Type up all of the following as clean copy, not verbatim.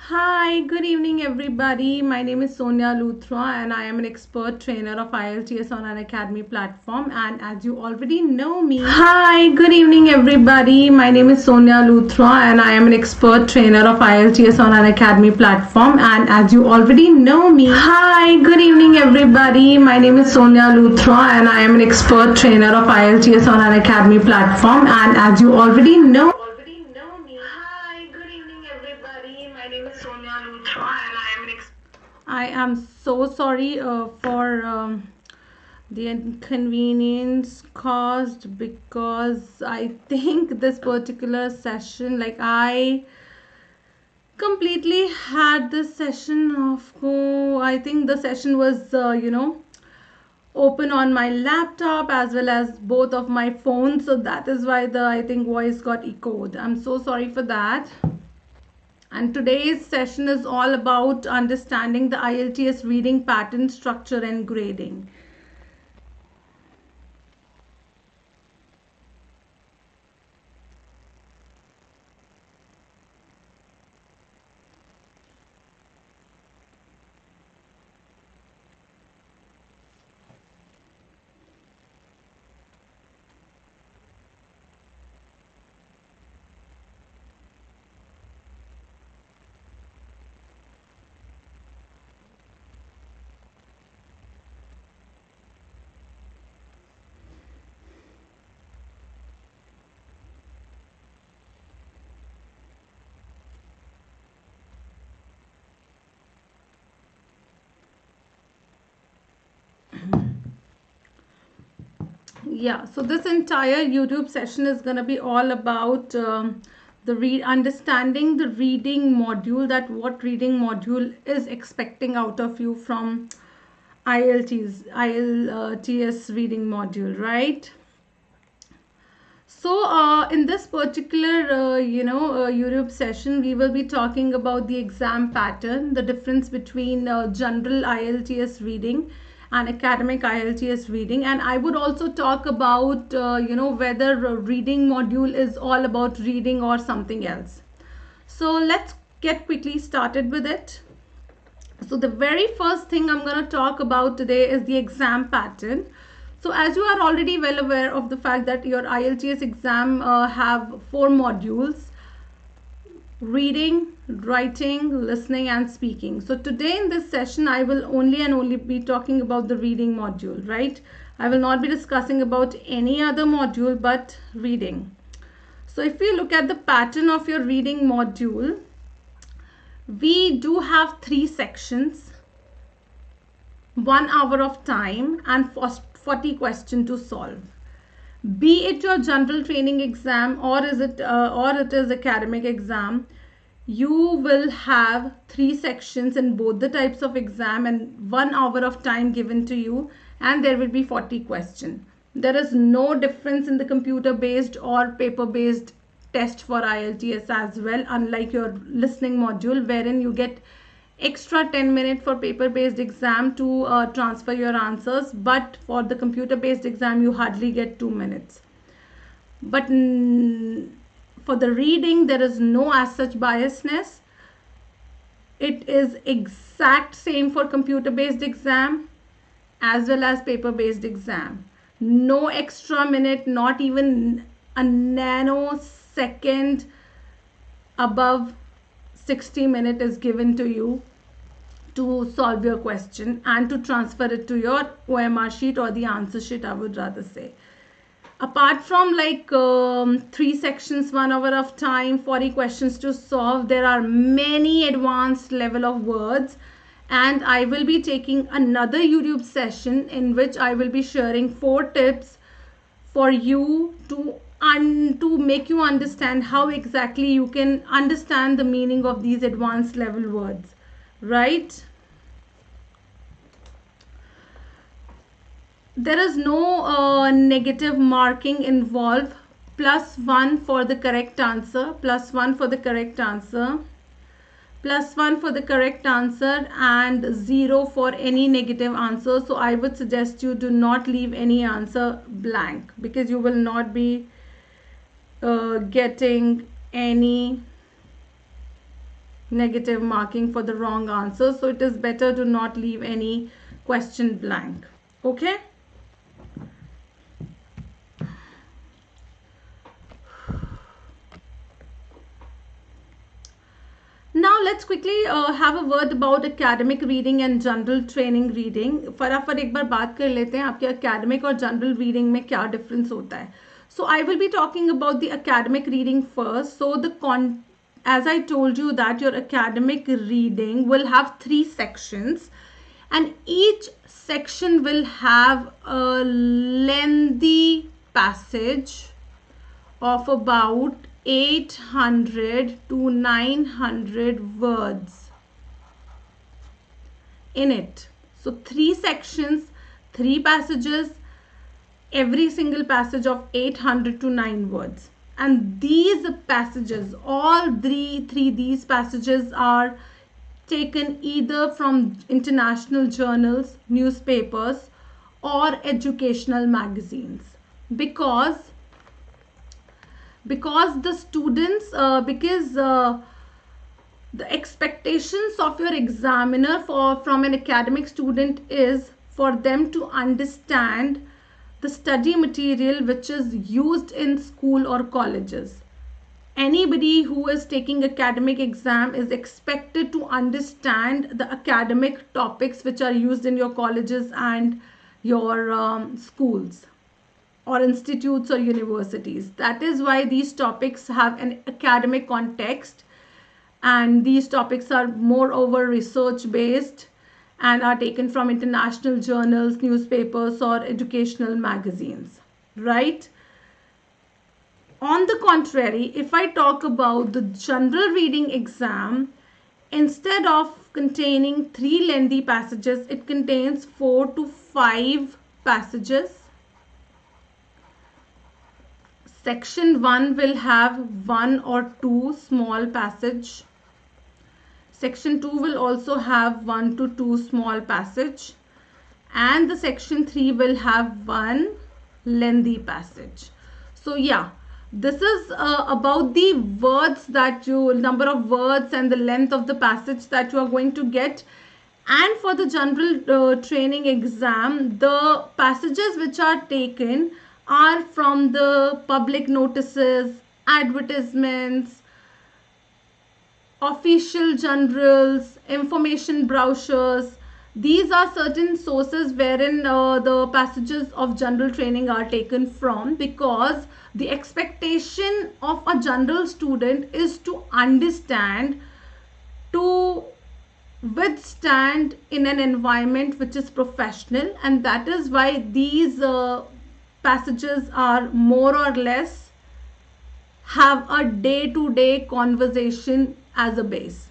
Hi, good evening everybody. My name is Sonia Luthra and I am an expert trainer of IELTS on Unacademy platform, and as you already know me. Hi, good evening everybody. My name is Sonia Luthra and I am an expert trainer of IELTS on Unacademy platform, and as you already know me. Hi, good evening everybody. My name is Sonia Luthra and I am an expert trainer of IELTS on Unacademy platform, and as you already know. Hi, good evening everybody. My name is Sonia Luthra and I am so sorry for the inconvenience caused, because I think this particular session, like I completely had this session of I think the session was open on my laptop as well as both of my phones, so that is why the I think voice got echoed. I'm so sorry for that. And today's session is all about understanding the IELTS reading pattern, structure and grading. Yeah, so this entire YouTube session is going to be all about understanding the reading module, that what reading module is expecting out of you from IELTS reading module, right? So in this particular YouTube session, we will be talking about the exam pattern, the difference between general IELTS reading and academic IELTS reading, and I would also talk about whether reading module is all about reading or something else. So let's get quickly started with it. So the very first thing I'm going to talk about today is the exam pattern. So as you are already well aware of the fact that your IELTS exam have 4 modules: reading, writing, listening and speaking. So today in this session I will only be talking about the reading module, right? I will not be discussing about any other module but reading. So if we look at the pattern of your reading module, we do have 3 sections, 1 hour of time and 40 questions to solve. Be it your general training exam or it is academic exam, you will have 3 sections in both the types of exam and 1 hour of time given to you, and there will be 40 questions. There is no difference in the computer based or paper based test for IELTS as well, unlike your listening module wherein you get extra 10 minutes for paper based exam to transfer your answers, but for the computer based exam you hardly get 2 minutes. But for the reading there is no as such biasness. It is exact same for computer based exam as well as paper based exam. No extra minute, not even a nanosecond above 60 minutes is given to you to solve your question and to transfer it to your OMR sheet or the answer sheet, I would rather say. Apart from 3 sections, 1 hour of time, 40 questions to solve, there are many advanced level of words, and I will be taking another YouTube session in which I will be sharing 4 tips for you to make you understand how exactly you can understand the meaning of these advanced level words, right? There is no negative marking involved. +1 for the correct answer, +1 for the correct answer, +1 for the correct answer, and 0 for any negative answer. So I would suggest you do not leave any answer blank, because you will not be getting any negative marking for the wrong answer. So it is better to not leave any question blank. Okay. Now let's quickly have a word about academic reading and general training reading. फटाफट एक बार बात कर लेते हैं आपके academic और general reading में क्या difference होता है. So I will be talking about the academic reading first. So as I told you that your academic reading will have 3 sections, and each section will have a lengthy passage of about 800 to 900 words in it. So 3 sections, 3 passages, every single passage of 800 to 9 words. And these passages, all these passages are taken either from international journals, newspapers, or educational magazines, because the students, the expectations of your examiner from an academic student is for them to understand the study material which is used in school or colleges. Anybody who is taking academic exam is expected to understand the academic topics which are used in your colleges and your schools or institutes or universities. That is why these topics have an academic context, and these topics are moreover research based and are taken from international journals, newspapers, or educational magazines, right? On the contrary, if I talk about the general reading exam, instead of containing 3 lengthy passages, it contains 4 to 5 passages. Section 1 will have 1 or 2 small passage. Section 2 will also have 1 to 2 small passage, and the section 3 will have 1 lengthy passage. So yeah, this is about the words that number of words and the length of the passage that you are going to get. And for the general training exam, the passages which are taken are from the public notices, advertisements, official journals, information brochures. These are certain sources wherein the passages of general training are taken from, because the expectation of a general student is to understand, to withstand in an environment which is professional, and that is why these passages are more or less have a day-to-day conversation as a base.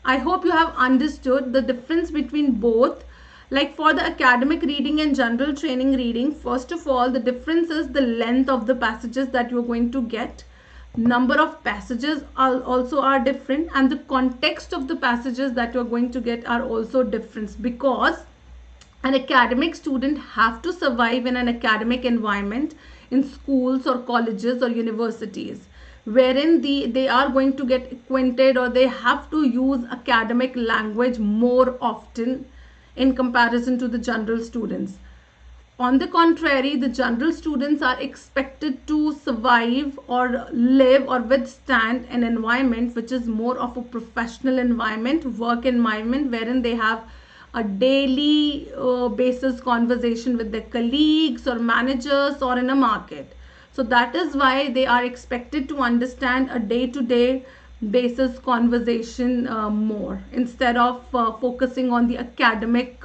I hope you have understood the difference between both. Like for the academic reading and general training reading, first of all, the difference is the length of the passages that you're going to get. Number of passages also are different, and the context of the passages that you're going to get are also different, because an academic student have to survive in an academic environment in schools or colleges or universities, wherein they are going to get acquainted, or they have to use academic language more often in comparison to the general students. On the contrary, the general students are expected to survive or live or withstand an environment which is more of a professional environment, work environment, wherein they have a daily basis conversation with their colleagues or managers or in a market. So that is why they are expected to understand a day-to-day basis conversation more, instead of focusing on the academic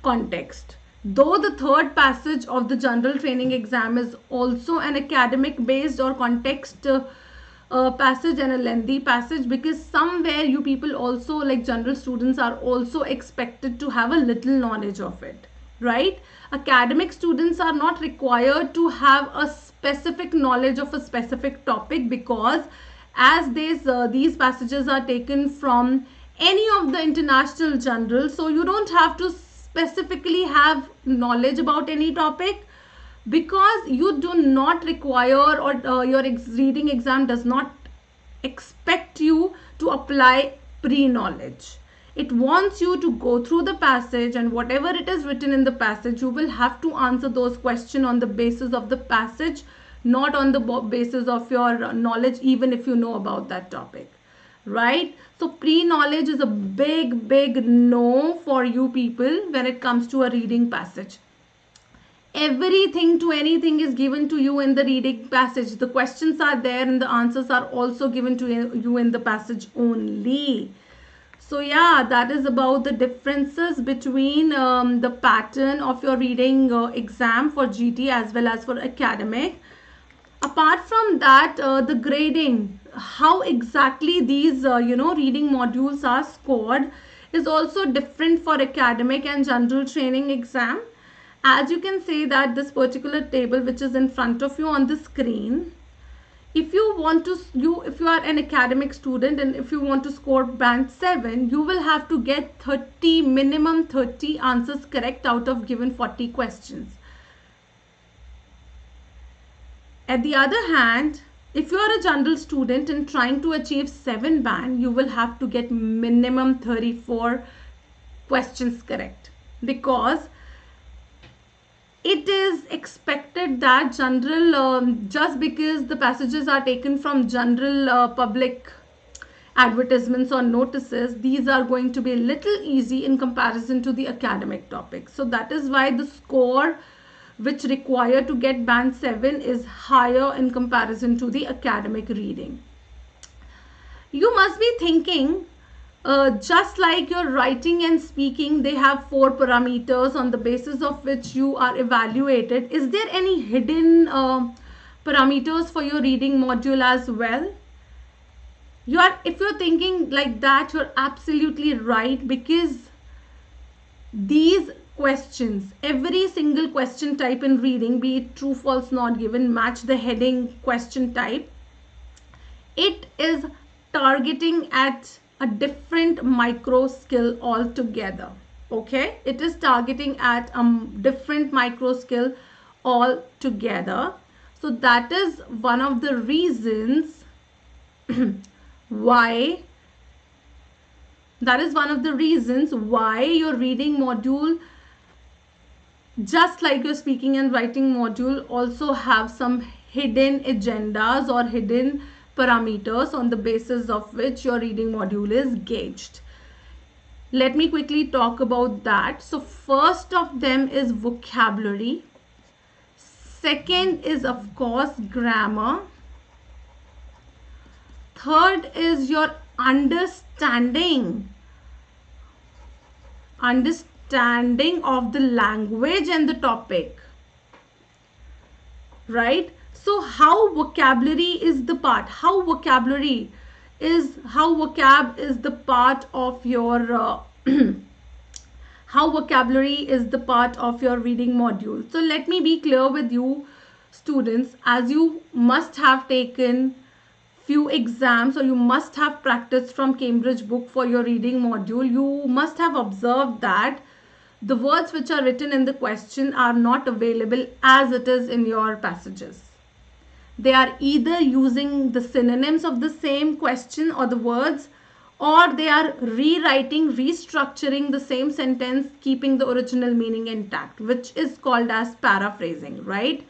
context. Though the third passage of the general training exam is also an academic based or context passage and a lengthy passage, because somewhere you people also, like general students, are also expected to have a little knowledge of it, right? Academic students are not required to have a specific knowledge of a specific topic, because as these passages are taken from any of the international journals, so you don't have to specifically have knowledge about any topic, because you do not require, or your reading exam does not expect you to apply pre-knowledge. It wants you to go through the passage, and whatever it is written in the passage, you will have to answer those questions on the basis of the passage, not on the basis of your knowledge, even if you know about that topic. Right? So pre-knowledge is a big no for you people when it comes to a reading passage. Everything to anything is given to you in the reading passage. The questions are there and the answers are also given to you in the passage only. So yeah, that is about the differences between the pattern of your reading exam for GT as well as for academic. Apart from that, the grading, how exactly these reading modules are scored is also different for academic and general training exam. As you can see that this particular table which is in front of you on the screen, if you are an academic student and if you want to score band 7, you will have to get minimum 30 answers correct out of given 40 questions. At the other hand, if you are a general student and trying to achieve 7 band, you will have to get minimum 34 questions correct, because it is expected that general, just because the passages are taken from general public advertisements or notices, these are going to be a little easy in comparison to the academic topics. So that is why the score which required to get band 7 is higher in comparison to the academic reading. You must be thinking, just like your writing and speaking, they have 4 parameters on the basis of which you are evaluated. Is there any hidden parameters for your reading module as well? If you're thinking like that, you're absolutely right, because these questions, every single question type in reading, be it true, false, not given, match the heading question type, it is targeting at a different micro skill altogether. Okay, it is targeting at a different micro skill altogether. So that is one of the reasons why your reading module, just like your speaking and writing module, also have some hidden agendas or hidden parameters on the basis of which your reading module is gauged. Let me quickly talk about that. So first of them is vocabulary. Second is, of course, grammar. Third is your understanding of the language and the topic, right? So how vocabulary is the part, how vocab is the part of your how vocabulary is the part of your reading module. So let me be clear with you students, as you must have taken few exams or you must have practiced from Cambridge book for your reading module, you must have observed that the words which are written in the question are not available as it is in your passages. They are either using the synonyms of the same question or the words, or they are rewriting, restructuring the same sentence, keeping the original meaning intact, which is called as paraphrasing, right?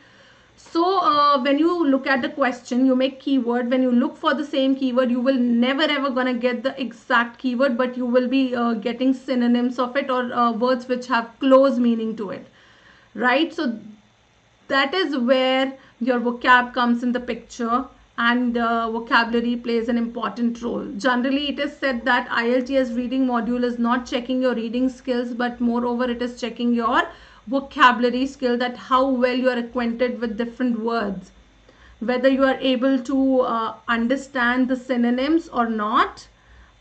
So when you look at the question, you make keyword. When you look for the same keyword, you will never ever gonna get the exact keyword, but you will be getting synonyms of it, or words which have close meaning to it, right? So that is where your vocab comes in the picture, and vocabulary plays an important role. Generally, it is said that IELTS reading module is not checking your reading skills, but moreover, it is checking your vocabulary skill, that how well you are acquainted with different words, whether you are able to understand the synonyms or not,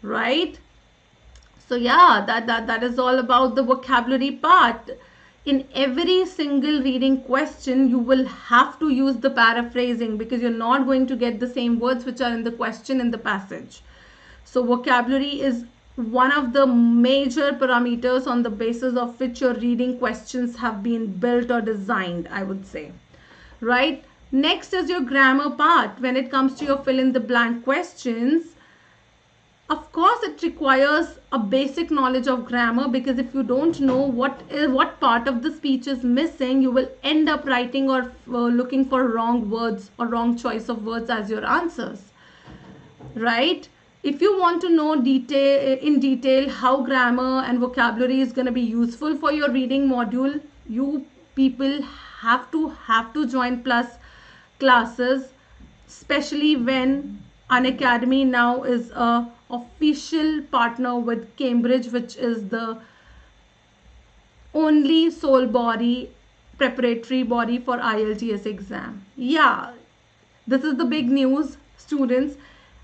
right? So yeah, that is all about the vocabulary part. In every single reading question, you will have to use the paraphrasing, because you're not going to get the same words which are in the question in the passage. So vocabulary is one of the major parameters on the basis of which your reading questions have been built or designed, I would say, right? Next is your grammar part. When it comes to your fill in the blank questions, of course it requires a basic knowledge of grammar, because if you don't know what part of the speech is missing, you will end up writing or looking for wrong words or wrong choice of words as your answers, right? If you want to know detail how grammar and vocabulary is going to be useful for your reading module, you people have to join plus classes, especially when Unacademy now is a official partner with Cambridge, which is the only sole body, preparatory body for IELTS exam. Yeah, this is the big news, students.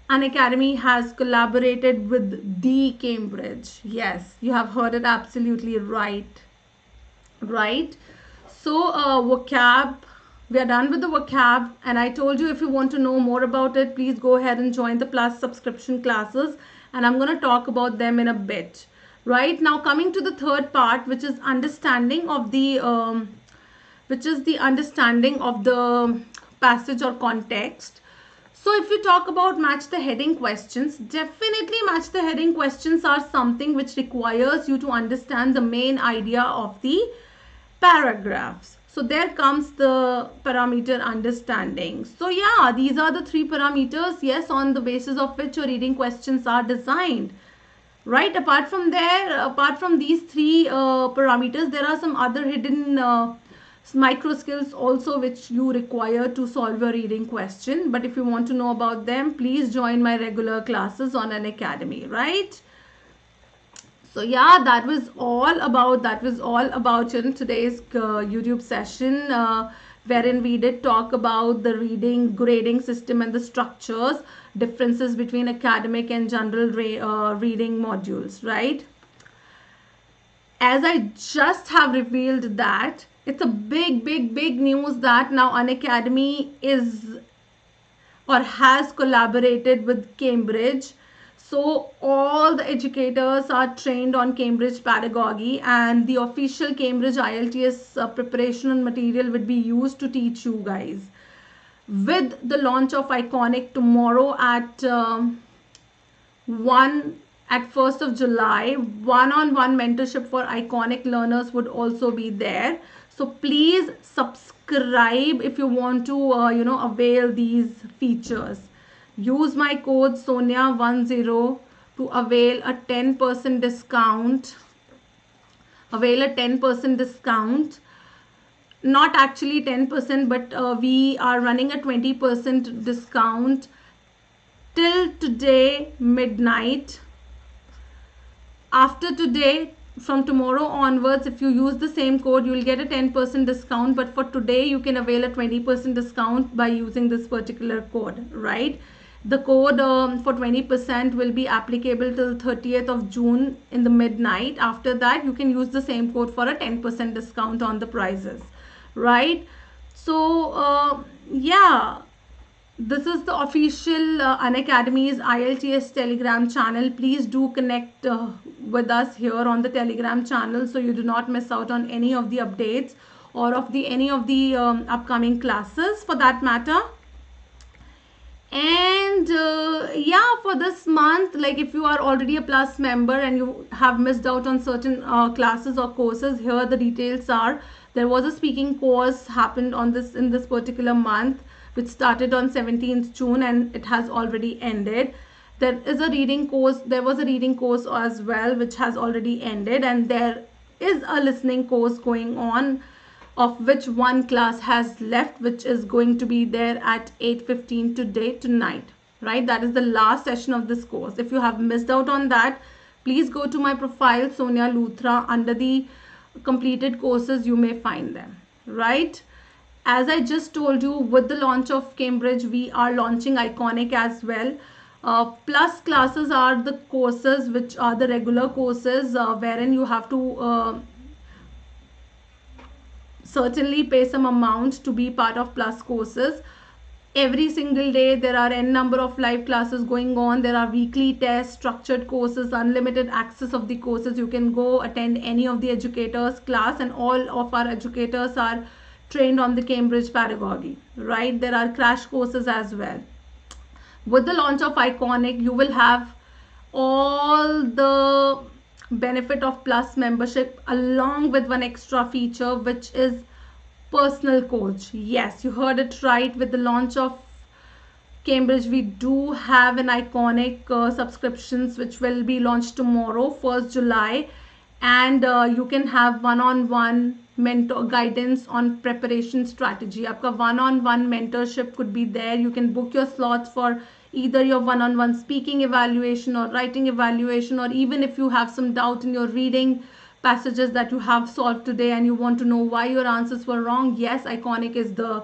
Unacademy has collaborated with the Cambridge. Yes, you have heard it absolutely right. Right? So, vocab, we are done with the vocab, and I told you if you want to know more about it, please go ahead and join the plus subscription classes, and I'm going to talk about them in a bit. Right? Now, coming to the third part, which is understanding of the understanding of the passage or context. So if you talk about match the heading questions, definitely match the heading questions are something which requires you to understand the main idea of the paragraphs. So there comes the parameter understanding. So yeah, these are the three parameters, yes, on the basis of which your reading questions are designed. Right? Apart from these three parameters, there are some other hidden micro skills also which you require to solve your reading question. But if you want to know about them, please join my regular classes on Unacademy, right? So yeah, that was all about in today's YouTube session, wherein we did talk about the reading grading system and the structures, differences between academic and general reading modules, right? As I just have revealed that it's a big news that now Unacademy is or has collaborated with Cambridge. So all the educators are trained on Cambridge pedagogy, and the official Cambridge IELTS preparation and material would be used to teach you guys. With the launch of Iconic tomorrow at 1st of July, one-on-one mentorship for Iconic learners would also be there. So please subscribe if you want to avail these features. Use my code Sonia10 to avail a 10% discount. Not actually 10%, but we are running a 20% discount till today midnight. After today, from tomorrow onwards, if you use the same code, you will get a 10% discount. But for today, you can avail a 20% discount by using this particular code, right? The code for 20% will be applicable till 30th of June in the midnight. After that, you can use the same code for a 10% discount on the prices, right? So, yeah. This is the official Unacademy's IELTS Telegram channel. Please do connect with us here on the Telegram channel so you do not miss out on any of the updates or of any of the upcoming classes for that matter. And yeah, for this month, like if you are already a plus member and you have missed out on certain classes or courses, here the details are. There was a speaking course happened on in this particular month, which started on 17th June and it has already ended. There was a reading course as well, which has already ended, and there is a listening course going on, of which one class has left, which is going to be there at 8:15 tonight, right? That is the last session of this course. If you have missed out on that, please go to my profile Sonia Luthra. Under the completed courses, you may find them, right? As I just told you, with the launch of Cambridge, we are launching Iconic as well. Plus classes are the courses which are the regular courses wherein you have to certainly pay some amount to be part of plus courses. Every single day there are n number of live classes going on. There are weekly tests, structured courses, unlimited access of the courses. You can go attend any of the educators class, and all of our educators are trained on the Cambridge pedagogy, right? There are crash courses as well. With the launch of Iconic, you will have all the benefit of Plus membership along with one extra feature, which is personal coach. Yes, you heard it right. With the launch of Cambridge, we do have an Iconic subscriptions which will be launched tomorrow, 1st July, and you can have one-on-one mentor guidance on preparation strategy. आपका one-on-one mentorship could be there. You can book your slots for either your one-on-one speaking evaluation or writing evaluation, or even if you have some doubt in your reading passages that you have solved today and you want to know why your answers were wrong. Yes, Iconic is the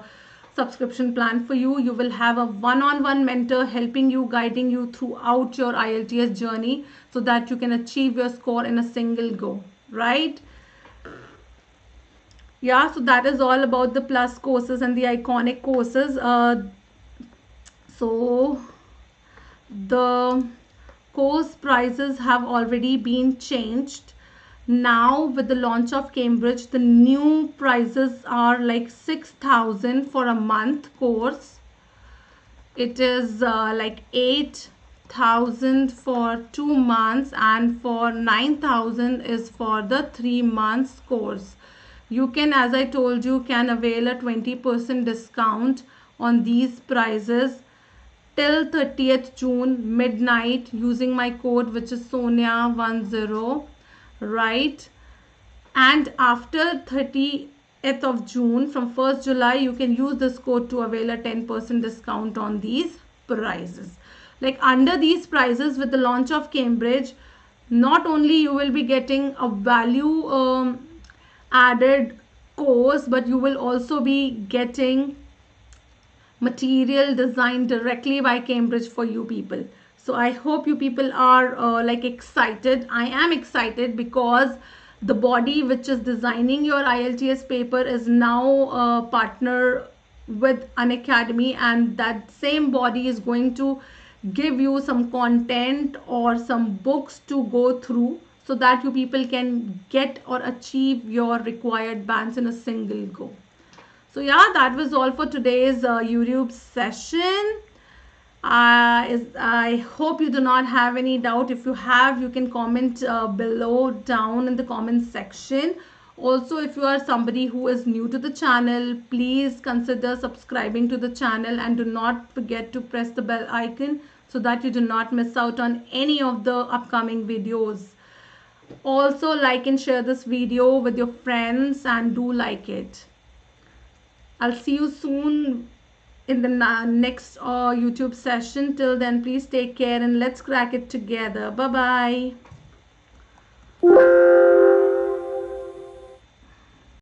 subscription plan for you. You will have a one-on-one mentor helping you, guiding you throughout your IELTS journey so that you can achieve your score in a single go, right? Yeah, so that is all about the Plus courses and the Iconic courses. So the course prices have already been changed. Now with the launch of Cambridge, the new prices are like 6,000 for a month course. It is like 8,000 for 2 months, and for 9,000 is for the 3 months course. You can, as I told you, can avail a 20% discount on these prices till 30th June midnight using my code, which is Sonia10, right? And after 30th of June, from 1st July, you can use this code to avail a 10% discount on these prices. Like under these prices, with the launch of Cambridge, not only you will be getting a value added course, but you will also be getting material designed directly by Cambridge for you people. So I hope you people are like excited. I am excited because the body which is designing your IELTS paper is now a partner with Unacademy, and that same body is going to give you some content or some books to go through so that you people can get or achieve your required bands in a single go. So yeah, that was all for today's YouTube session. I hope you do not have any doubt. If you have, you can comment below down in the comment section. Also, if you are somebody who is new to the channel, please consider subscribing to the channel and do not forget to press the bell icon so that you do not miss out on any of the upcoming videos. Also, like and share this video with your friends and do like it. I'll see you soon in the next YouTube session. Till then, please take care and let's crack it together. Bye-bye.